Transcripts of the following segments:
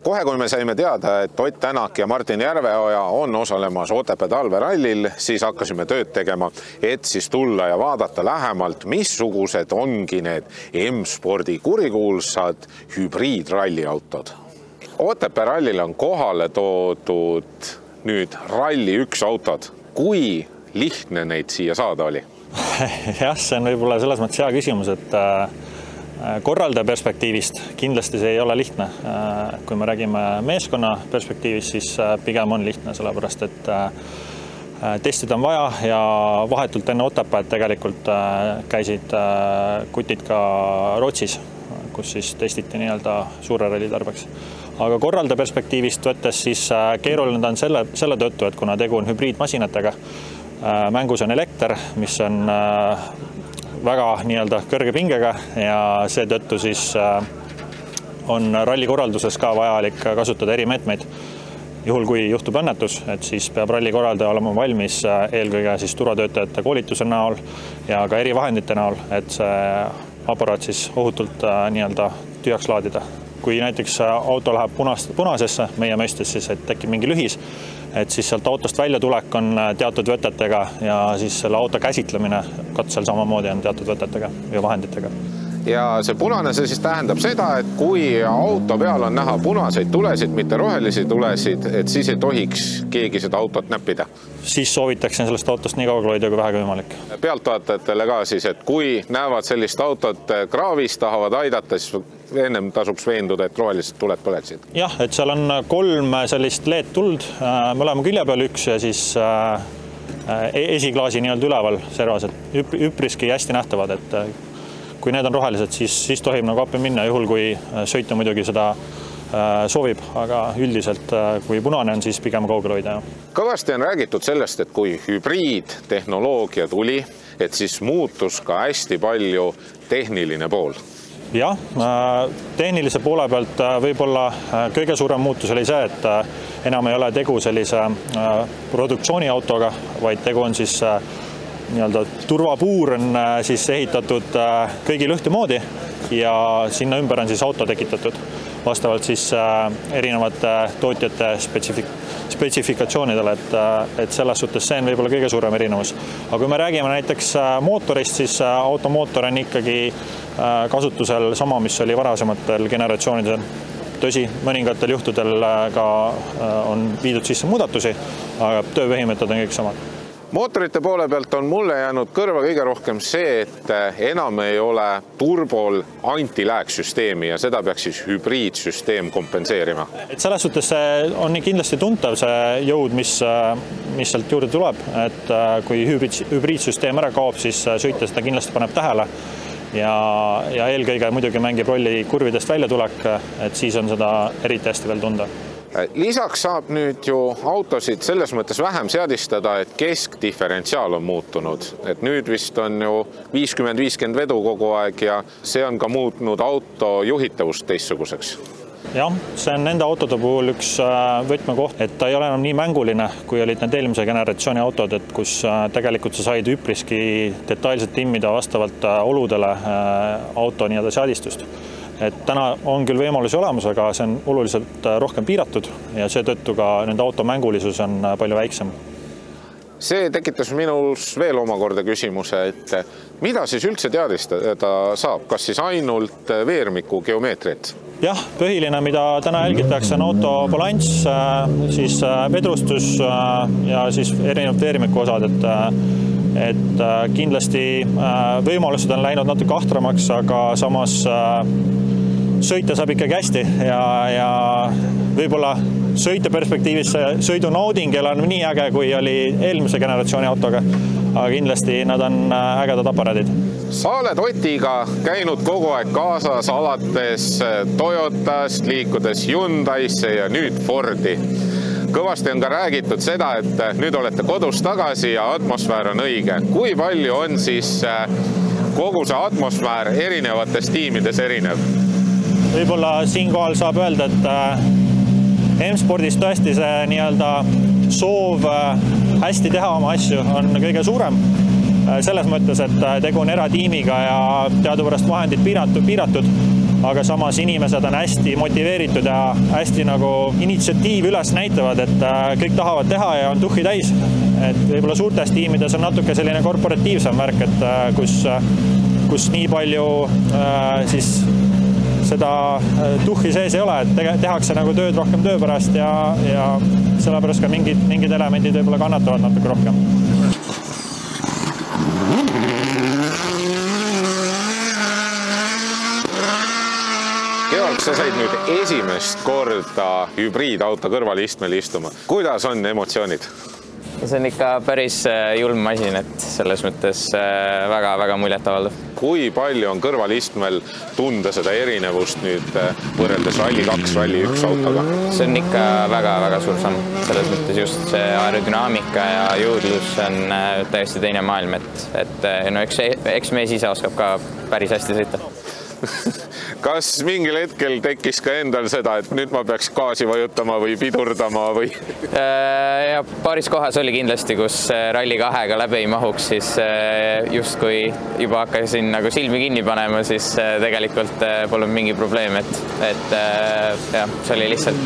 Kohe, kui me saime teada, et Ott Tänak ja Martin Järveoja on osalemas Otepää talverallil, siis hakkasime tööd tegema, et siis tulla ja vaadata lähemalt, missugused ongi need M-spordi kurikuulsad hübriidralliautod. Otepää rallil on kohale toodud nüüd Rally 1 autod. Kui lihtne neid siia saada oli? Jah, see on võib-olla selles mõttes hea küsimus, et korraldaja perspektiivist kindlasti see ei ole lihtne. Kui me räägime meeskonna perspektiivist, siis pigem on lihtne, sellepärast et testida on vaja ja vahetult enne Otepääd tegelikult käisid kutid ka Rootsis, kus siis testiti nii-öelda suure ralli tarbeks. Aga korraldaja perspektiivist võttes siis keeruline on selle tõttu, et kuna tegu on hübriidmasinatega, mängus on elekter, mis on väga nii-öelda kõrge pingega ja seetõttu siis on rallikorralduses ka vajalik kasutada erimeetmeid. Juhul kui juhtub õnnetus, et siis peab rallikorraldaja olema valmis eelkõige siis turvatöötajate koolituse näol ja ka erivahendite näol, et see aparaat siis ohutult nii-öelda tühjaks laadida. Kui näiteks auto läheb punasesse, meie mõistes siis, et tekib mingi lühis, et siis sealt autost välja tulek on teatud võtetega ja siis selle auto käsitlemine katsel samamoodi on teatud võtetega ja vahenditega. Ja see punane see siis tähendab seda, et kui auto peal on näha punaseid tulesid, mitte rohelisi tulesid, et siis ei tohiks keegi seda autot näppida. Siis soovitakse sellest autost nii kaugel hoida kui vähegi võimalik. Pealtvaatajatele ka siis, et kui näevad sellist autot kraavis, tahavad aidata, siis ennem tasuks veenduda, et rohelised tuled põleksid. Jah, et seal on 3 sellist LED tuld, mõlema külje peal üks ja siis esiklaasi nii-öelda üleval servas, et üpriski hästi nähtavad, et kui need on rohelised, siis tohib nagu appi minna, juhul kui sõita muidugi seda soovib, aga üldiselt kui punane on, siis pigem kaugel hoida. Kõvasti on räägitud sellest, et kui hübriidtehnoloogia tuli, et siis muutus ka hästi palju tehniline pool. Jah, tehnilise poole pealt võib-olla kõige suurem muutus oli see, et enam ei ole tegu sellise produktsiooniautoga, vaid tegu on siis nii-öelda turvapuur on siis ehitatud kõigil ühtemoodi ja sinna ümber on siis auto tekitatud vastavalt siis erinevate tootjate spetsifikatsioonidele, et selles suhtes see on võib-olla kõige suurem erinevus. Aga kui me räägime näiteks mootorist, siis automootor on ikkagi kasutusel sama, mis oli varasematel generatsioonidel. Tõsi, mõningatel juhtudel ka on viidud sisse muudatusi, aga tööpõhimõtted on kõik samad. Mootorite poole pealt on mulle jäänud kõrva kõige rohkem see, et enam ei ole turbol antilääksüsteemi ja seda peaks siis hübriidsüsteem kompenseerima. Et selles suhtes on kindlasti tuntav see jõud, mis sealt juurde tuleb, et kui hübriidsüsteem ära kaob, siis sõitja seda kindlasti paneb tähele ja eelkõige muidugi mängib rolli kurvidest väljatulek, et siis on seda eriti hästi veel tunda. Lisaks saab nüüd ju autosid selles mõttes vähem seadistada, et keskdiferentsiaal on muutunud. Et nüüd vist on ju 50-50 vedu kogu aeg ja see on ka muutnud auto juhitavust teistsuguseks. Jah, see on nende autode puhul üks võtmekoht, et ta ei ole enam nii mänguline, kui olid need eelmise generatsiooni autod, et kus tegelikult sa said üpriski detailselt timmida vastavalt oludele auto nii-öelda seadistust. Et täna on küll võimalusi olemas, aga see on oluliselt rohkem piiratud ja seetõttu ka nende auto mängulisus on palju väiksem. See tekitas minus veel omakorda küsimuse, et mida siis üldse teadistada saab? Kas siis ainult veermiku geomeetriat? Jah, põhiline, mida täna jälgitakse, on auto balanss, siis vedrustus ja siis erinevad veermiku osad, et kindlasti võimalused on läinud natuke ahtramaks, aga samas sõita saab ikkagi hästi ja võib-olla sõita perspektiivis sõidu naudingel on nii äge, kui oli eelmise generatsiooni autoga, aga kindlasti nad on ägedad aparaadid. Sa oled Otiga käinud kogu aeg kaasas alates Toyotast, liikudes Hyundai'sse ja nüüd Fordi. Kõvasti on ka räägitud seda, et nüüd olete kodus tagasi ja atmosfäär on õige. Kui palju on siis kogu see atmosfäär erinevates tiimides erinev? Võib-olla siinkohal saab öelda, et M-spordis tõesti see nii-öelda soov hästi teha oma asju on kõige suurem selles mõttes, et tegu on eratiimiga ja teadupärast vahendid piiratud, aga samas inimesed on hästi motiveeritud ja hästi nagu initsiatiivi üles näitavad, et kõik tahavad teha ja on tuhhi täis. Et võib-olla suurtes tiimides on natuke selline korporatiivsem värk, et kus nii palju siis seda tuhhi sees ei ole, et tehakse nagu tööd rohkem töö pärast ja sellepärast ka mingid elemendid võib-olla kannatavad natuke rohkem. Georg, sa said nüüd esimest korda hübriidauto kõrvalistmel istuma. Kuidas on emotsioonid? See on ikka päris julm masin, et selles mõttes väga-väga muljetavaldav. Kui palju on kõrvalistmel tunda seda erinevust nüüd võrreldes Rally 2, Rally 1 autoga? See on ikka väga-väga suur samm. Selles mõttes just see aerodünaamika ja jõudlus on täiesti teine maailm, et no eks mees ise oskab ka päris hästi sõita. Kas mingil hetkel tekkis ka endal seda, et nüüd ma peaks gaasi vajutama või pidurdama või? Ja paaris kohas oli kindlasti, kus Rally 2-ga läbi ei mahuks, siis justkui juba hakkasin nagu silmi kinni panema, siis tegelikult pole mingi probleem, et jah, see oli lihtsalt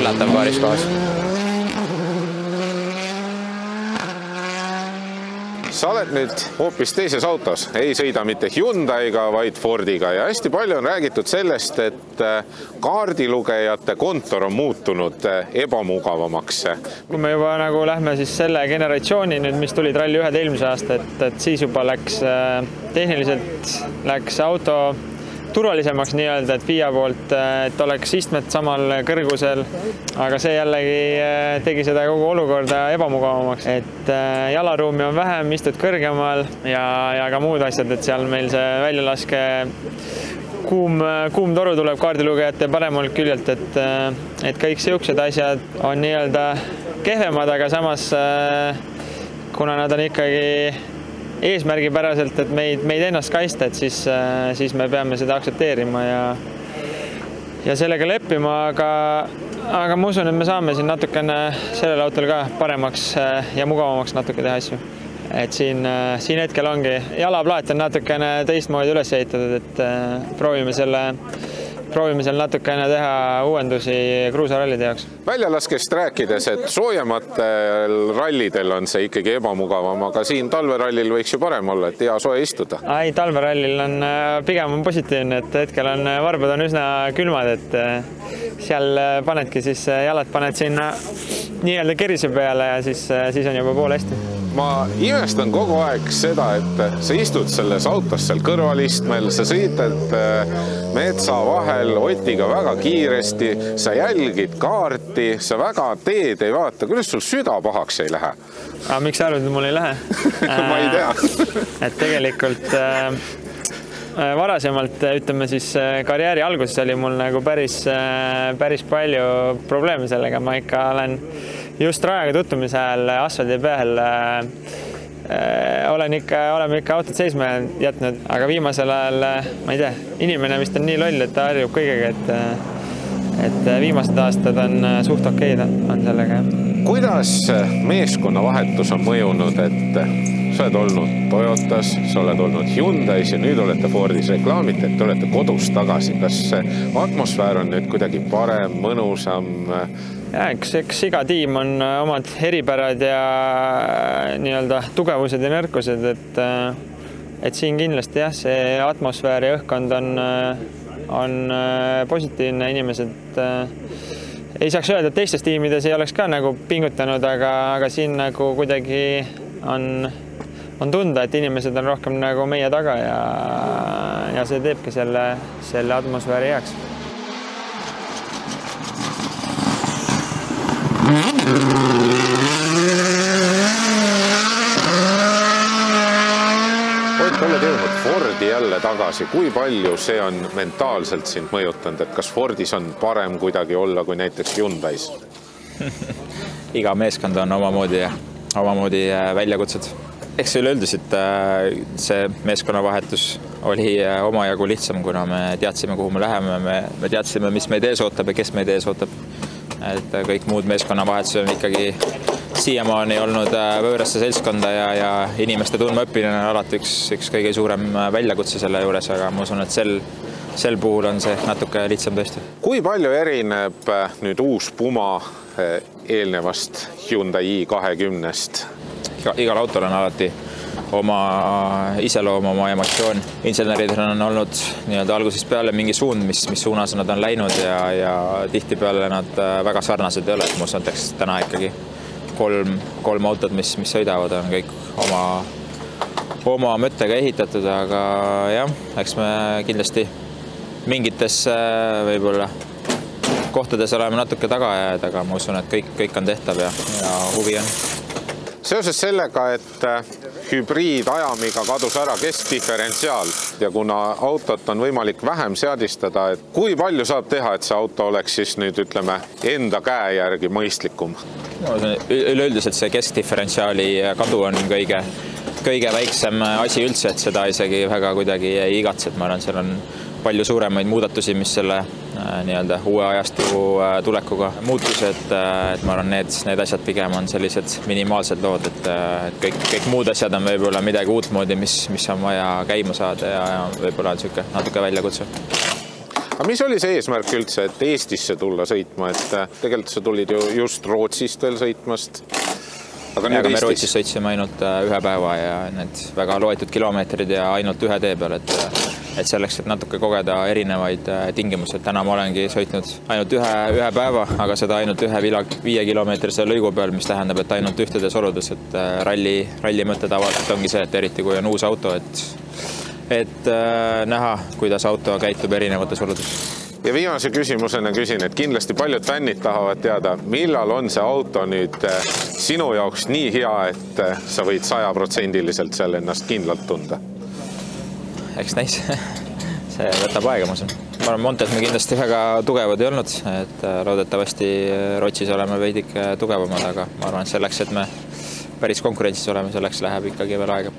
üllatav paaris kohas. Sa oled nüüd hoopis teises autos, ei sõida mitte Hyundai'ga, vaid Fordiga ja hästi palju on räägitud sellest, et kaardilugejate kontor on muutunud ebamugavamaks. Kui me juba nagu lähme siis selle generatsiooni nüüd, mis tulid Rally 1 eelmise aasta, et siis juba tehniliselt läks auto turvalisemaks nii-öelda, et FIA poolt, et oleks istmed samal kõrgusel, aga see jällegi tegi seda kogu olukorda ebamugavamaks, et jalaruumi on vähem, istud kõrgemal ja ka muud asjad, et seal meil see väljalaske kuum toru tuleb kaardilugejate paremalt küljelt, et kõik siuksed asjad on nii-öelda kehvemad, aga samas kuna nad on ikkagi eesmärgipäraselt, et meid ennast kaista, et siis me peame seda aktsepteerima ja sellega leppima, aga ma usun, et me saame siin natukene sellel autol ka paremaks ja mugavamaks natuke teha asju. Et siin hetkel ongi, jalaplaat on natukene teistmoodi üles ehitatud, et proovime seal natukene teha uuendusi kruusarallide jaoks. Väljalaskest rääkides, et soojematel rallidel on see ikkagi ebamugavam, aga siin talverallil võiks ju parem olla, et hea soe istuda. Ei, talverallil on pigem positiivne, et hetkel on varbad on üsna külmad, et seal panedki siis jalad paned sinna nii-öelda kerise peale ja siis on juba pool hästi. Ma imestan kogu aeg seda, et sa istud selles autos seal kõrvalistmel, sa sõitad metsa vahel Otiga väga kiiresti, sa jälgid kaarti, sa väga teed ei vaata. Kuidas sul süda pahaks ei lähe? Miks sa arvad, et mul ei lähe? Ma ei tea. Et tegelikult varasemalt, ütleme siis karjääri alguses oli mul nagu päris palju probleeme sellega. Ma ikka olen just rajaga tuttumise ajal asfaldi peal oleme ikka autot seisma jätnud, aga viimasel ajal, ma ei tea, inimene vist on nii loll, et ta harjub kõigega, et viimased aastad on suht okeid on sellega. Kuidas meeskonnavahetus on mõjunud, et sa oled olnud Toyotas, sa oled olnud Hyundai's ja nüüd olete Fordis, reklaamite, et te olete kodus tagasi. Kas atmosfäär on nüüd kuidagi parem, mõnusam? Ja, eks iga tiim on omad eripärad ja nii-öelda tugevused ja nõrkused, et siin kindlasti jah, see atmosfäär ja õhkkond on positiivne, inimesed ei saaks öelda, et teistes tiimides ei oleks ka nagu pingutanud, aga siin nagu kuidagi on tunda, et inimesed on rohkem nagu meie taga ja see teebki selle atmosfääri heaks. Oled jõudnud Fordi jälle tagasi, kui palju see on mentaalselt sind mõjutanud, et kas Fordis on parem kuidagi olla kui näiteks Hyundai's? Iga meeskond on omamoodi väljakutsed. Eks üleüldiselt see meeskonnavahetus oli omajagu lihtsam, kuna me teadsime, kuhu me läheme, me teadsime, mis meid ees ootab ja kes meid ees ootab. Et kõik muud meeskonnavahetused on ikkagi siiamaani olnud võõrasse seltskonda ja inimeste tundmaõppimine on alati üks kõige suurem väljakutse selle juures, aga ma usun, et sel puhul on see natuke lihtsam tõesti. Kui palju erineb nüüd uus Puma eelnevast Hyundai i20-st? Igal autol on alati oma iseloom, oma emotsioon. Inseneridel on olnud nii-öelda algusest peale mingi suund, mis suunas nad on läinud ja tihtipeale nad väga sarnased ei ole. Ma usun, et täna ikkagi kolm autot, mis sõidavad, on kõik oma mõttega ehitatud, aga jah, eks me kindlasti mingites võib-olla kohtades oleme natuke tagaajad, aga ma usun, et kõik on tehtav ja huvi on. Seoses sellega, et hübriidajamiga kadus ära keskdiferentsiaal ja kuna autot on võimalik vähem seadistada, et kui palju saab teha, et see auto oleks siis nüüd ütleme enda käe järgi mõistlikum? Üleüldiselt see keskdiferentsiaali kadu on kõige väiksem asi üldse, et seda isegi väga kuidagi ei igatse, et ma arvan, seal on palju suuremaid muudatusi, mis selle nii-öelda uue ajastu tulekuga muutus, et ma arvan, need asjad pigem on sellised minimaalsed lood, et kõik muud asjad on võib-olla midagi uutmoodi, mis on vaja käima saada ja võib-olla on niisugune natuke väljakutse. Aga mis oli see eesmärk üldse, et Eestisse tulla sõitma, et tegelikult sa tulid ju just Rootsist veel sõitmast? Aga me Rootsis sõitsime ainult ühe päeva ja need väga loetud kilomeetrid ja ainult ühe tee peal, et selleks, et natuke kogeda erinevaid tingimusi. Täna ma olengi sõitnud ainult ühe päeva, aga seda ainult 5 kilomeetrise lõigu peal, mis tähendab, et ainult ühtedes oludes, et ralli mõte tavaliselt ongi see, et eriti kui on uus auto, et näha, kuidas auto käitub erinevates oludes. Ja viimase küsimusena küsin, et kindlasti paljud fännid tahavad teada, millal on see auto nüüd sinu jaoks nii hea, et sa võid 100% seal ennast kindlalt tunda? Eks näis. See võtab aega, ma usun. Ma arvan, Montes me kindlasti väga tugevad ei olnud, et loodetavasti Rootsis oleme veidike tugevamad, aga ma arvan, selleks, et me päris konkurentsis oleme, selleks läheb ikkagi veel aega.